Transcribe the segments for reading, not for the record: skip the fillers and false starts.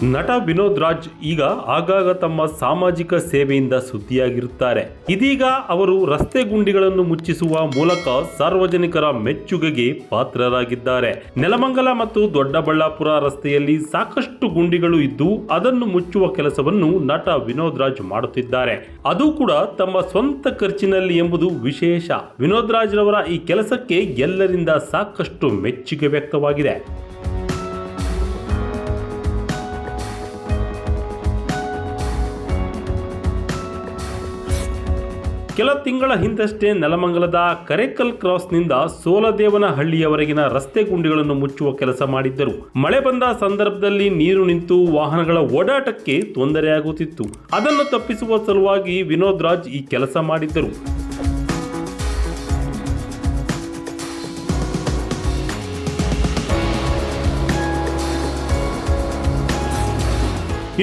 ನಟ ವಿನೋದ್ ರಾಜ್ ಈಗ ಆಗಾಗ ತಮ್ಮ ಸಾಮಾಜಿಕ ಸೇವೆಯಿಂದ ಸುದ್ದಿಯಾಗಿರುತ್ತಾರೆ. ಇದೀಗ ಅವರು ರಸ್ತೆ ಗುಂಡಿಗಳನ್ನು ಮುಚ್ಚಿಸುವ ಮೂಲಕ ಸಾರ್ವಜನಿಕರ ಮೆಚ್ಚುಗೆಗೆ ಪಾತ್ರರಾಗಿದ್ದಾರೆ. ನೆಲಮಂಗಲ ಮತ್ತು ದೊಡ್ಡಬಳ್ಳಾಪುರ ರಸ್ತೆಯಲ್ಲಿ ಸಾಕಷ್ಟು ಗುಂಡಿಗಳು ಇದ್ದು ಅದನ್ನು ಮುಚ್ಚುವ ಕೆಲಸವನ್ನು ನಟ ವಿನೋದ್ ರಾಜ್ ಮಾಡುತ್ತಿದ್ದಾರೆ. ಅದು ಕೂಡ ತಮ್ಮ ಸ್ವಂತ ಖರ್ಚಿನಲ್ಲಿ ಎಂಬುದು ವಿಶೇಷ. ವಿನೋದ್ ರಾಜ್ ರವರ ಈ ಕೆಲಸಕ್ಕೆ ಎಲ್ಲರಿಂದ ಸಾಕಷ್ಟು ಮೆಚ್ಚುಗೆ ವ್ಯಕ್ತವಾಗಿದೆ. ಕೆಲ ತಿಂಗಳ ಹಿಂದಷ್ಟೇ ನೆಲಮಂಗಲದ ಕರೇಕಲ್ ಕ್ರಾಸ್ನಿಂದ ಸೋಲದೇವನಹಳ್ಳಿಯವರೆಗಿನ ರಸ್ತೆ ಗುಂಡಿಗಳನ್ನು ಮುಚ್ಚುವ ಕೆಲಸ ಮಾಡಿದ್ದರು. ಮಳೆ ಬಂದ ಸಂದರ್ಭದಲ್ಲಿ ನೀರು ನಿಂತು ವಾಹನಗಳ ಓಡಾಟಕ್ಕೆ ತೊಂದರೆಯಾಗುತ್ತಿತ್ತು. ಅದನ್ನು ತಪ್ಪಿಸುವ ಸಲುವಾಗಿ ವಿನೋದ್ ರಾಜ್ ಈ ಕೆಲಸ ಮಾಡಿದ್ದರು.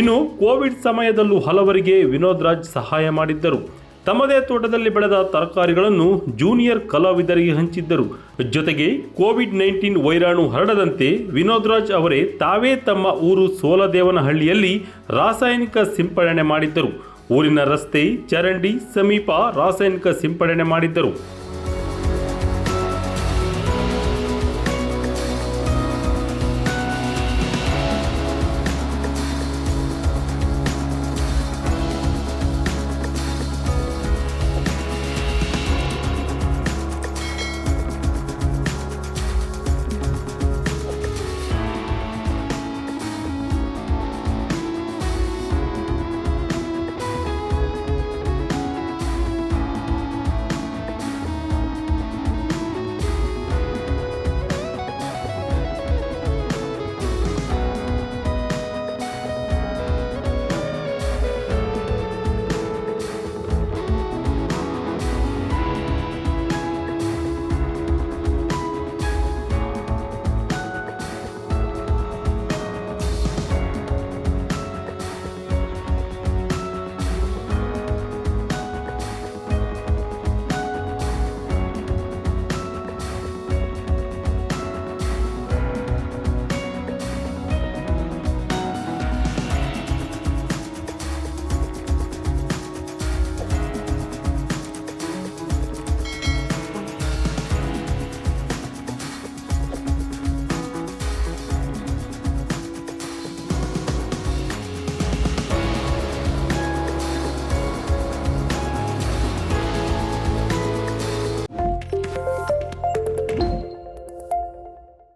ಇನ್ನು ಕೋವಿಡ್ ಸಮಯದಲ್ಲೂ ಹಲವರಿಗೆ ವಿನೋದ್ ರಾಜ್ ಸಹಾಯ ಮಾಡಿದ್ದರು. ತಮ್ಮದೇ ತೋಟದಲ್ಲಿ ಬೆಳೆದ ತರಕಾರಿಗಳನ್ನು ಜೂನಿಯರ್ ಕಲಾವಿದರಿಗೆ ಹಂಚಿದ್ದರು. ಜೊತೆಗೆ ಕೋವಿಡ್-19 ವೈರಾಣು ಹರಡದಂತೆ ವಿನೋದ್ ರಾಜ್ ಅವರೇ ತಾವೇ ತಮ್ಮ ಊರು ಸೋಲದೇವನಹಳ್ಳಿಯಲ್ಲಿ ರಾಸಾಯನಿಕ ಸಿಂಪಡಣೆ ಮಾಡಿದ್ದರು. ಊರಿನ ರಸ್ತೆ ಚರಂಡಿ ಸಮೀಪ ರಾಸಾಯನಿಕ ಸಿಂಪಡಣೆ ಮಾಡಿದ್ದರು.